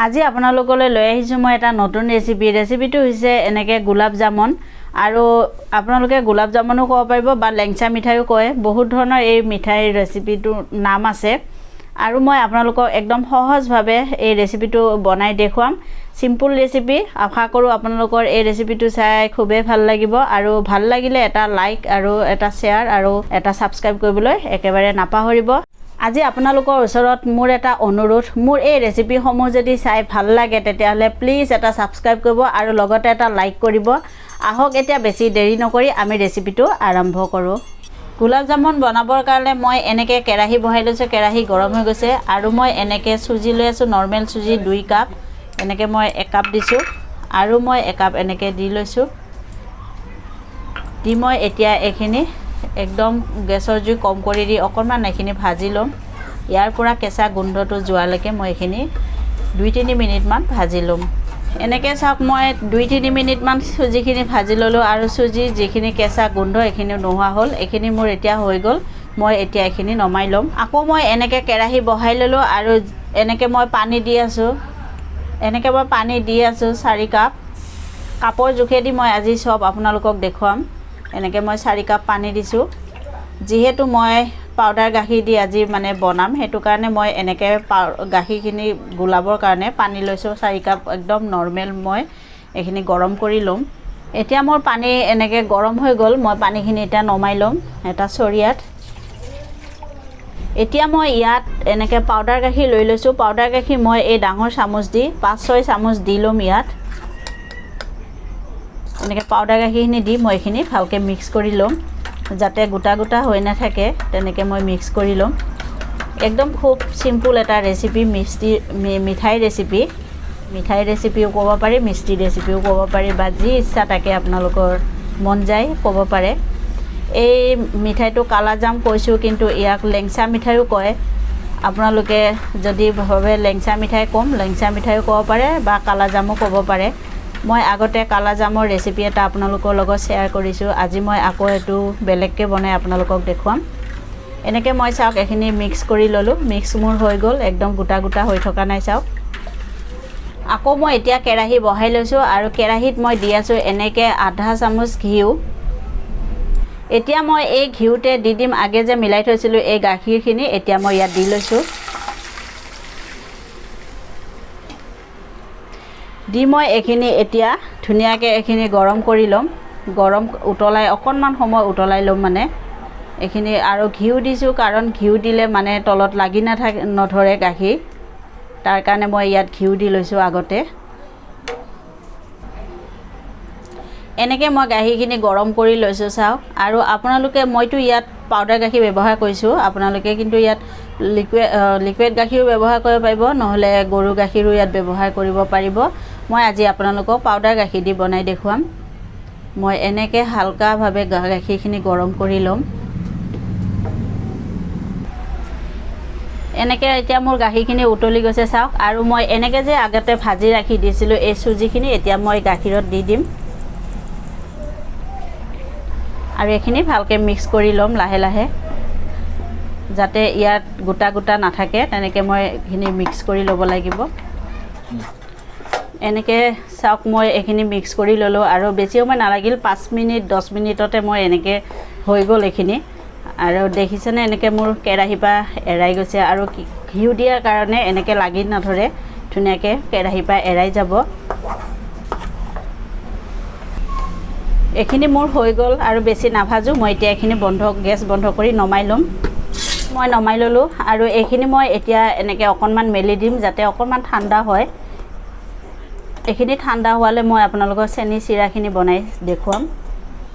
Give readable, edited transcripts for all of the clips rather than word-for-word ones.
আজি আপোনালোকলৈ লৈ আহিছোঁ মই এটা নতুন ৰেচিপি। ৰেচিপিটো হৈছে এনেকৈ গোলাপ জামুন, আৰু আপোনালোকে গোলাপ জামুনো ক'ব পাৰিব বা লেংচা মিঠাইও কয়। বহুত ধৰণৰ এই মিঠাইৰ ৰেচিপিটোৰ নাম আছে, আৰু মই আপোনালোকক একদম সহজভাৱে এই ৰেচিপিটো বনাই দেখুৱাম। চিম্পুল ৰেচিপি। আশা কৰোঁ আপোনালোকৰ এই ৰেচিপিটো চাই খুবেই ভাল লাগিব, আৰু ভাল লাগিলে এটা লাইক আৰু এটা শ্বেয়াৰ আৰু এটা ছাবস্ক্ৰাইব কৰিবলৈ একেবাৰে নাপাহৰিব। আজি আপোনালোকৰ ওচৰত মোৰ এটা অনুৰোধ, মোৰ এই ৰেচিপিসমূহ যদি চাই ভাল লাগে তেতিয়াহ'লে প্লিজ এটা ছাবস্ক্ৰাইব কৰিব আৰু লগতে এটা লাইক কৰিব। আহক এতিয়া বেছি দেৰি নকৰি আমি ৰেচিপিটো আৰম্ভ কৰোঁ। গোলাপ জামুন বনাবৰ কাৰণে মই এনেকৈ কেৰাহী বহাই লৈছোঁ। কেৰাহী গৰম হৈ গৈছে, আৰু মই এনেকৈ চুজি লৈ আছোঁ। নৰ্মেল চুজি 2 কাপ, এনেকৈ মই 1 কাপ দিছোঁ, আৰু মই 1 কাপ এনেকৈ দি লৈছোঁ। দি মই এতিয়া এইখিনি একদম গেছৰ জুই কম কৰি দি অকণমান এইখিনি ভাজি ল'ম। ইয়াৰ পৰা কেঁচা গোন্ধটো যোৱালৈকে মই এইখিনি 2-3 মিনিটমান ভাজি ল'ম। এনেকৈ চাওক, মই 2-3 মিনিটমান চুজিখিনি ভাজি ল'লোঁ, আৰু চুজিৰ যিখিনি কেঁচা গোন্ধ এইখিনি নোহোৱা হ'ল। এইখিনি মোৰ এতিয়া হৈ গ'ল। মই এতিয়া এইখিনি নমাই ল'ম। আকৌ মই এনেকৈ কেৰাহী বহাই ল'লোঁ, আৰু এনেকৈ মই পানী দি আছোঁ। এনেকৈ মই পানী দি আছোঁ 4 কাপ। কাপৰ জোখেদি মই আজি চব আপোনালোকক দেখুৱাম। এনেকৈ মই 4 কাপ পানী দিছোঁ। যিহেতু মই পাউডাৰ গাখীৰ দি আজি মানে বনাম, সেইটো কাৰণে মই এনেকৈ গাখীৰখিনি গোলাবৰ কাৰণে পানী লৈছোঁ 4 কাপ। একদম নৰ্মেল মই এইখিনি গৰম কৰি ল'ম। এতিয়া মোৰ পানী এনেকৈ গৰম হৈ গ'ল। মই পানীখিনি এতিয়া নমাই ল'ম এটা চৰিয়াত। এতিয়া মই ইয়াত এনেকৈ পাউডাৰ গাখীৰ লৈ লৈছোঁ। পাউডাৰ গাখীৰ মই এই ডাঙৰ চামুচ দি 5-6 চামুচ দি ল'ম ইয়াত। এনেকৈ পাউডাৰ গাখীৰখিনি দি মই এইখিনি ভালকৈ মিক্স কৰি ল'ম, যাতে গোটা গোটা হৈ নাথাকে। তেনেকৈ মই মিক্স কৰি ল'ম। একদম খুব চিম্পুল এটা ৰেচিপি, মিঠাই ৰেচিপি। মিঠাই ৰেচিপিও ক'ব পাৰি, মিষ্টি ৰেচিপিও ক'ব পাৰি, বা যি ইচ্ছা তাকে আপোনালোকৰ মন যায় ক'ব পাৰে। এই মিঠাইটো কালাজাম কৈছোঁ, কিন্তু ইয়াক লেংচা মিঠাইও কয়। আপোনালোকে যদি ভাবে লেংচা মিঠাই ক'ম, লেংচা মিঠাইও ক'ব পাৰে বা কালাজামো ক'ব পাৰে। মই আগতে কালাজামৰ ৰেচিপি এটা আপোনালোকৰ লগত শ্বেয়াৰ কৰিছোঁ। আজি মই আকৌ এইটো বেলেগকৈ বনাই আপোনালোকক দেখুৱাম। এনেকৈ মই চাওক এইখিনি মিক্স কৰি ল'লোঁ। মিক্স মোৰ হৈ গ'ল, একদম গোটা গোটা হৈ থকা নাই চাওক। আকৌ মই এতিয়া কেৰাহী বহাই লৈছোঁ, আৰু কেৰাহীত মই দি আছোঁ এনেকৈ আধা চামুচ ঘিউ। এতিয়া মই এই ঘিউতে দি দিম আগে যে মিলাই থৈছিলোঁ এই গাখীৰখিনি। এতিয়া মই ইয়াত দি লৈছোঁ। দি মই এইখিনি এতিয়া ধুনীয়াকৈ এইখিনি গৰম কৰি ল'ম। গৰম উতলাই অকণমান সময় উতলাই ল'ম মানে এইখিনি। আৰু ঘিউ দিছোঁ, কাৰণ ঘিউ দিলে মানে তলত লাগি নধৰে গাখীৰ, তাৰ কাৰণে মই ইয়াত ঘিউ দি লৈছোঁ আগতে। এনেকৈ মই গাখীৰখিনি গৰম কৰি লৈছোঁ চাওক। আৰু আপোনালোকে, মইতো ইয়াত পাউডাৰ গাখীৰ ব্যৱহাৰ কৰিছোঁ, আপোনালোকে কিন্তু ইয়াত লিকুইড গাখীৰো ব্যৱহাৰ কৰিব পাৰিব, নহ'লে গৰু গাখীৰো ইয়াত ব্যৱহাৰ কৰিব পাৰিব। মই আজি আপোনালোকক পাউডাৰ গাখীৰ দি বনাই দেখুৱাম। মই এনেকৈ হালকাভাৱে গাখীৰখিনি গৰম কৰি ল'ম। এনেকৈ এতিয়া মোৰ গাখীৰখিনি উতলি গৈছে চাওক। আৰু মই এনেকৈ যে আগতে ভাজি ৰাখি দিছিলোঁ এই চুজিখিনি, এতিয়া মই গাখীৰত দি দিম, আৰু এইখিনি ভালকৈ মিক্স কৰি ল'ম লাহে লাহে, যাতে ইয়াত গোটা গোটা নাথাকে। তেনেকৈ মই এইখিনি মিক্স কৰি ল'ব লাগিব। এনেকৈ চাওক, মই এইখিনি মিক্স কৰি ল'লোঁ, আৰু বেছি সময় নালাগিল, 5 মিনিট 10 মিনিটতে মই এনেকৈ হৈ গ'ল এইখিনি। আৰু দেখিছেনে এনেকৈ মোৰ কেৰাহীৰ পৰা এৰাই গৈছে, আৰু ঘিউ দিয়াৰ কাৰণে এনেকৈ লাগি নধৰে, ধুনীয়াকৈ কেৰাহীৰ পৰা এৰাই যাব। এইখিনি মোৰ হৈ গ'ল, আৰু বেছি নাভাজোঁ। মই এতিয়া এইখিনি গেছ বন্ধ কৰি নমাই ল'ম। মই নমাই ল'লোঁ, আৰু এইখিনি মই এতিয়া এনেকৈ অকণমান মেলি দিম, যাতে অকণমান ঠাণ্ডা হয়। এইখিনি ঠাণ্ডা হোৱালৈ মই আপোনালোকৰ চেনি চিৰাখিনি বনাই দেখুৱাম।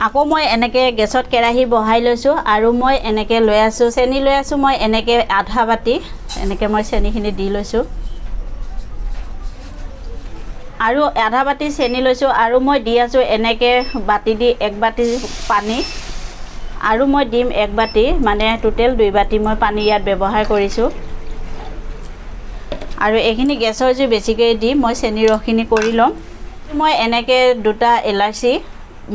আকৌ মই এনেকৈ গেছত কেৰাহী বহাই লৈছোঁ, আৰু মই এনেকৈ লৈ আছোঁ চেনি লৈ আছোঁ। মই এনেকৈ আধা বাতি এনেকৈ মই চেনিখিনি দি লৈছোঁ, আৰু আধা বাতি চেনি লৈছোঁ। আৰু মই দি আছোঁ এনেকৈ বাতি দি 1 বাতি পানী, আৰু মই দিম 1 বাতি, মানে টোটেল 2 বাতি মই পানী ইয়াত ব্যৱহাৰ কৰিছোঁ। আৰু এইখিনি গেছৰ জুই বেছিকৈ দি মই চেনি ৰসখিনি কৰি ল'ম। মই এনেকৈ 2টা ইলাচি,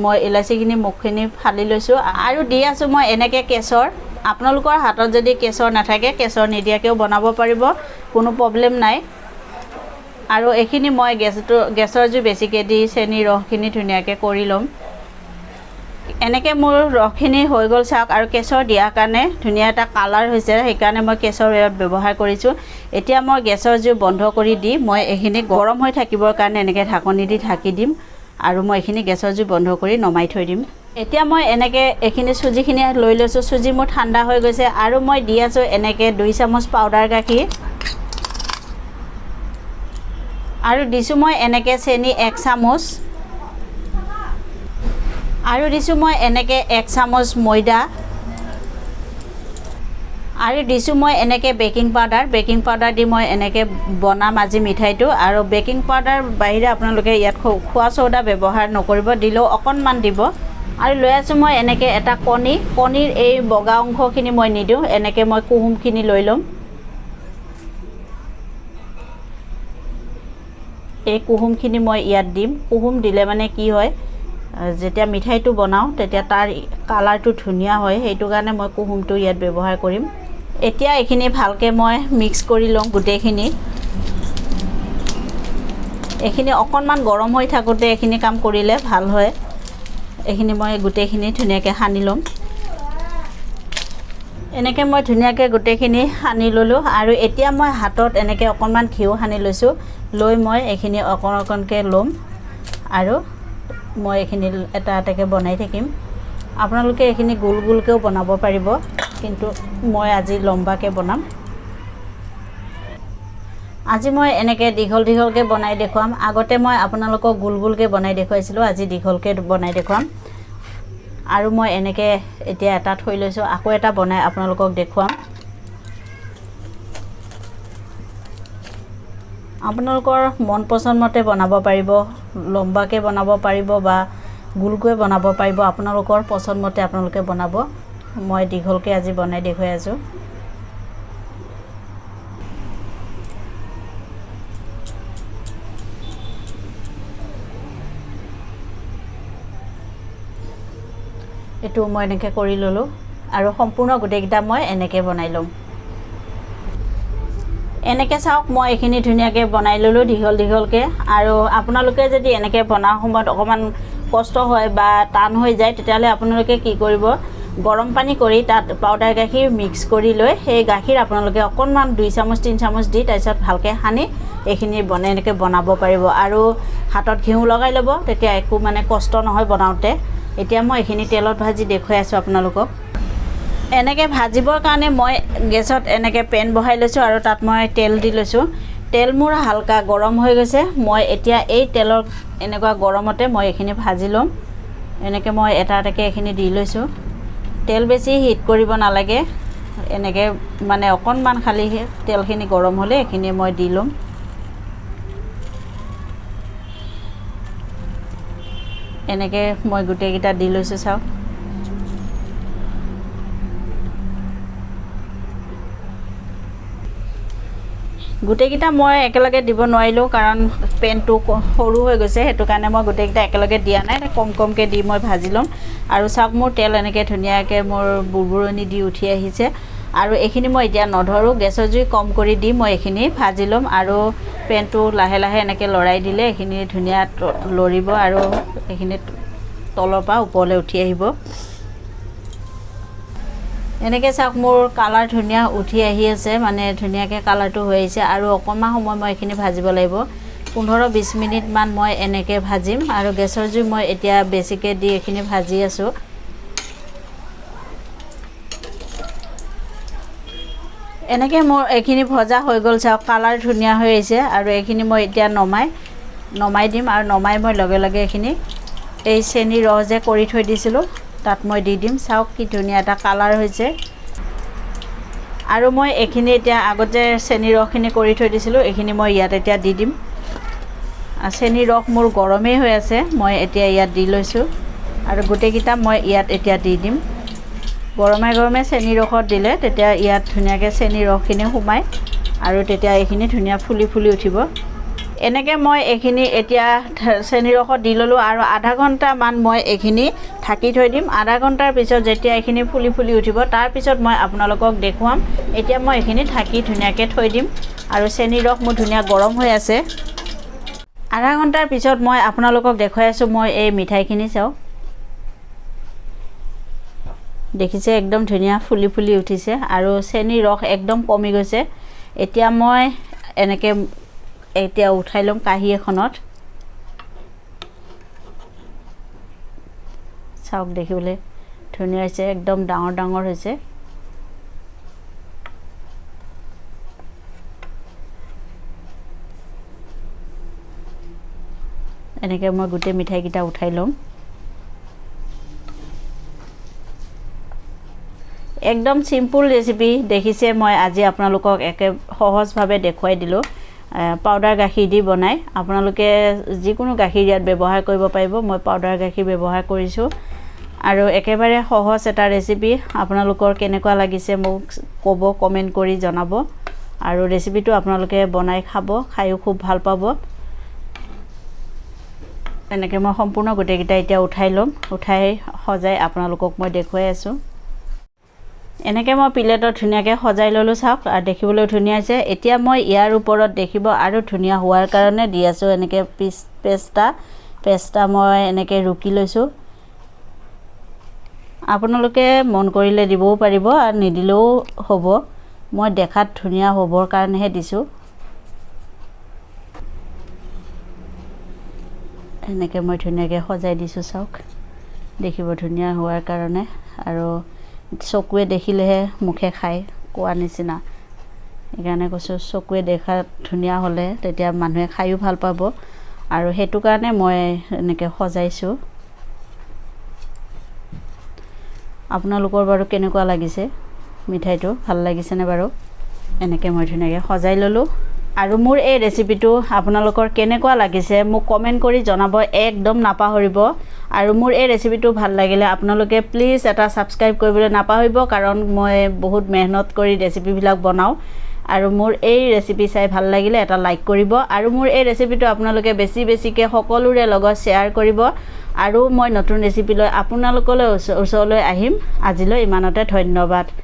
মই ইলাচিখিনি মুখখিনি ফালি লৈছোঁ, আৰু দি আছোঁ মই এনেকৈ কেশৰ। আপোনালোকৰ হাতত যদি কেশৰ নাথাকে, কেশৰ নিদিয়াকৈও বনাব পাৰিব, কোনো প্ৰব্লেম নাই। আৰু এইখিনি মই গেছৰ জুই বেছিকৈ দি চেনি ৰসখিনি ধুনীয়াকৈ কৰি ল'ম এনেকৈ মোৰ ৰসখিনি হৈ গ'ল চাওক আৰু কেশৰ দিয়াৰ কাৰণে ধুনীয়া এটা কালাৰ হৈছে সেইকাৰণে মই কেশৰ ব্যৱহাৰ কৰিছোঁ এতিয়া মই গেছৰ জুই বন্ধ কৰি দি মই এইখিনি গৰম হৈ থাকিবৰ কাৰণে এনেকৈ ঢাকনি দি ঢাকি দিম আৰু মই এইখিনি গেছৰ জুই বন্ধ কৰি নমাই থৈ দিম এতিয়া মই এনেকৈ এইখিনি চুজিখিনি লৈ লৈছোঁ চুজি মোৰ ঠাণ্ডা হৈ গৈছে আৰু মই দি আছোঁ এনেকৈ 2 চামুচ পাউডাৰ গাখীৰ আৰু দিছোঁ মই এনেকৈ চেনি 1 চামুচ আৰু দিছোঁ মই এনেকৈ 1 চামুচ ময়দা আৰু দিছোঁ মই এনেকৈ বেকিং পাউডাৰ দি মই এনেকৈ বনাম আজি মিঠাইটো আৰু বেকিং পাউডাৰ বাহিৰে আপোনালোকে ইয়াত খোৱা চৌদা ব্যৱহাৰ নকৰিব দিলেও অকণমান দিব আৰু লৈ আছোঁ মই এনেকৈ এটা কণীৰ এই বগা অংশখিনি মই নিদিওঁ এনেকৈ মই কুহুমখিনি লৈ ল'ম এই কুহুমখিনি মই ইয়াত দিম কুহুম দিলে মানে কি হয় যেতিয়া মিঠাইটো বনাওঁ তেতিয়া তাৰ কালাৰটো ধুনীয়া হয় সেইটো কাৰণে মই কুহুমটো ইয়াত ব্যৱহাৰ কৰিম এতিয়া এইখিনি ভালকৈ মই মিক্স কৰি লওঁ গোটেইখিনি এইখিনি অকণমান গৰম হৈ থাকোঁতে এইখিনি কাম কৰিলে ভাল হয় এইখিনি মই গোটেইখিনি ধুনীয়াকৈ সানি ল'ম এনেকৈ মই ধুনীয়াকৈ গোটেইখিনি সানি ল'লোঁ আৰু এতিয়া মই হাতত এনেকৈ অকণমান ঘিউ সানি লৈছোঁ লৈ মই এইখিনি অকণকৈ ল'ম আৰু মই এইখিনি এটা এটাকৈ বনাই থাকিম আপোনালোকে এইখিনি গোল গোলকৈও বনাব পাৰিব কিন্তু মই আজি লম্বাকৈ বনাম আজি মই এনেকৈ দীঘলকৈ বনাই দেখুৱাম আগতে মই আপোনালোকক গোল গোলকৈ বনাই দেখুৱাইছিলোঁ আজি দীঘলকৈ বনাই দেখুৱাম আৰু মই এনেকৈ এতিয়া এটা থৈ লৈছোঁ আকৌ এটা বনাই আপোনালোকক দেখুৱাম আপোনালোকৰ মন পছন্দ মতে বনাব পাৰিব লম্বাকৈ বনাব পাৰিব বা গোলকৈ বনাব পাৰিব আপোনালোকৰ পছন্দ মতে আপোনালোকে বনাব মই দীঘলকৈ আজি বনাই দেখুৱাই আছোঁ এইটো মই এনেকৈ কৰি ল'লোঁ আৰু সম্পূৰ্ণ গোটেইকেইটা মই এনেকৈ বনাই ল'ম এনেকৈ চাওক মই এইখিনি ধুনীয়াকৈ বনাই ল'লোঁ দীঘলকৈ আৰু আপোনালোকে যদি এনেকৈ বনাৰ সময়ত অকণমান কষ্ট হয় বা টান হৈ যায় তেতিয়াহ'লে আপোনালোকে কি কৰিব গৰম পানী কৰি তাত পাউডাৰ গাখীৰ মিক্স কৰি লৈ সেই গাখীৰ আপোনালোকে অকণমান 2 চামুচ 3 চামুচ দি তাৰপিছত ভালকৈ সানি এইখিনি এনেকৈ বনাব পাৰিব আৰু হাতত ঘিউ লগাই ল'ব তেতিয়া একো মানে কষ্ট নহয় বনাওঁতে এতিয়া মই এইখিনি তেলত ভাজি দেখুৱাই আছোঁ আপোনালোকক এনেকৈ ভাজিবৰ কাৰণে মই গেছত এনেকৈ পেন বহাই লৈছোঁ আৰু তাত মই তেল দি লৈছোঁ তেল মোৰ হালকা গৰম হৈ গৈছে মই এতিয়া এই তেলৰ এনেকুৱা গৰমতে মই এইখিনি ভাজি ল'ম এনেকৈ মই এটা এটাকৈ এইখিনি দি লৈছোঁ তেল বেছি হিট কৰিব নালাগে এনেকৈ মানে অকণমান খালি তেলখিনি গৰম হ'লে এইখিনি মই দি ল'ম এনেকৈ মই গোটেইকেইটা দি লৈছোঁ চাওক গোটেইকেইটা মই একেলগে দিব নোৱাৰিলোঁ কাৰণ পেনটো সৰু হৈ গৈছে সেইটো কাৰণে মই গোটেইকেইটা একেলগে দিয়া নাই কমকৈ দি মই ভাজি ল'ম আৰু চাওক মোৰ তেল এনেকৈ ধুনীয়াকৈ মোৰ বুৰবুৰণি দি উঠি আহিছে আৰু এইখিনি মই এতিয়া নধৰোঁ গেছৰ জুই কম কৰি দি মই এইখিনি ভাজি ল'ম আৰু পেনটো লাহে লাহে এনেকৈ লৰাই দিলে এইখিনি ধুনীয়া লৰিব আৰু এইখিনি তলৰ পৰা ওপৰলৈ উঠি আহিব এনেকৈ চাওক মোৰ কালাৰ ধুনীয়া উঠি আহি আছে মানে ধুনীয়াকৈ কালাৰটো হৈ আহিছে আৰু অকণমান সময় মই এইখিনি ভাজিব লাগিব 15-20 মিনিটমান মই এনেকৈ ভাজিম আৰু গেছৰ জুই মই এতিয়া বেছিকৈ দি এইখিনি ভাজি আছোঁ এনেকৈ মোৰ এইখিনি ভজা হৈ গ'ল চাওক কালাৰ ধুনীয়া হৈ আহিছে আৰু এইখিনি মই এতিয়া নমাই দিম আৰু নমাই মই লগে লগে এইখিনি এই চেনি ৰস যে কৰি থৈ দিছিলোঁ তাত মই দি দিম চাওক কি ধুনীয়া এটা কালাৰ হৈছে আৰু মই এইখিনি এতিয়া আগতে চেনি ৰসখিনি কৰি থৈ দিছিলোঁ এইখিনি মই ইয়াত এতিয়া দি দিম চেনি ৰস মোৰ গৰমেই হৈ আছে মই এতিয়া ইয়াত দি লৈছোঁ আৰু গোটেইকেইটা মই ইয়াত এতিয়া দি দিম গৰমে চেনি ৰসত দিলে তেতিয়া ইয়াত ধুনীয়াকৈ চেনি ৰসখিনি সোমায় আৰু তেতিয়া এইখিনি ধুনীয়া ফুলি উঠিব এনেকৈ মই এইখিনি এতিয়া চেনি ৰসত দি ল'লোঁ আৰু আধা ঘণ্টামান মই এইখিনি ঢাকি থৈ দিম আধা ঘণ্টাৰ পিছত যেতিয়া এইখিনি ফুলি উঠিব তাৰপিছত মই আপোনালোকক দেখুৱাম এতিয়া মই এইখিনি ঢাকি ধুনীয়াকৈ থৈ দিম আৰু চেনি ৰস মোৰ ধুনীয়া গৰম হৈ আছে আধা ঘণ্টাৰ পিছত মই আপোনালোকক দেখুৱাই আছোঁ মই এই মিঠাইখিনি চাওক দেখিছে একদম ধুনীয়া ফুলি ফুলি উঠিছে আৰু চেনি ৰস একদম কমি গৈছে এতিয়া মই এনেকে এতিয়া উঠাই লম কাঁহী এখনত চাওক দেখিবলৈ ধুনীয়া হৈছে একদম ডাঙৰ ডাঙৰ হৈছে এনেকে মই গোটেই মিঠাইকেইটা উঠাই লম একদম সিম্পল ৰেচিপি দেখিছে মই আজি আপোনালোকক একে সহজভাৱে দেখুৱাই দিলো পাউডাৰ গাখীৰ দি বনাই আপোনালোকে যিকোনো গাখীৰ ইয়াত ব্যৱহাৰ কৰিব পাৰিব মই পাউডাৰ গাখীৰ ব্যৱহাৰ কৰিছো আৰু একেবাৰে সহজ এটা ৰেচিপি আপোনালোকৰ কেনেকুৱা লাগিছে মোক ক'ব কমেন্ট কৰি জনাব আৰু ৰেচিপিটো আপোনালোকে বনাই খাব খাইও খুব ভাল পাব এনেকে মই সম্পূৰ্ণ গোটেইকেইটা এতিয়া উঠাই লম উঠাই সজাই আপোনালোকক মই দেখুৱাই আছো এনেকে মই প্লেটত ধুনিয়াকে সজাই ললো চাওক আৰু দেখিবলৈ ধুনিয়া আছে এতিয়া মই ইয়াৰ ওপৰত দেখিব আৰু ধুনিয়া হোৱাৰ কাৰণে দি আছো এনেকে পেস্তা মই এনেকে ৰুকি লৈছো আপোনালোকে মন কৰিলে দিবও পাৰিব আৰু নিদিলেও হ'ব মই দেখাত ধুনিয়া হ'বৰ কাৰণেহে দিছো এনেকে মই ধুনিয়াকে সজাই দিছো চাওক দেখিব ধুনিয়া হোৱাৰ কাৰণে আৰু চকুৱে দেখিলেহে মুখে খাই কোৱা নিচিনা এখানে কৈছো চকুৱে দেখা ধুনিয়া হলে তেতিয়া মানুহে খাইও ভাল পাব আৰু হেতু কাৰণে মই এনেকে সজাইছো আপোনালোকৰ বাৰু কেনেকুৱা লাগিছে মিঠাইটো ভাল লাগিছে নে বাৰু এনেকে মই ধুনিয়াকে সজাই ললো আৰু মোৰ এই ৰেচিপিটো আপোনালোকৰ কেনেকুৱা লাগিছে মোক কমেন্ট কৰি জনাব একদম নাপাহৰিব আৰু মোৰ এই ৰেচিপিটো ভাল লাগিলে আপোনালোকে প্লিজ এটা সাবস্ক্ৰাইব কৰিবলৈ নাপাহৰিব কাৰণ মই বহুত মেহনত কৰি ৰেচিপি বিলাক বনাও আৰু মোৰ এই ৰেচিপি চাই ভাল লাগিলে এটা লাইক কৰিব আৰু মোৰ এই ৰেচিপিটো আপোনালোকে বেছিকে সকলোৰে লগত শেয়াৰ কৰিব আৰু মই নতুন ৰেচিপি লৈ আপোনালোকলৈ ওচৰলৈ আহিম আজিলৈ ইমানতে ধন্যবাদ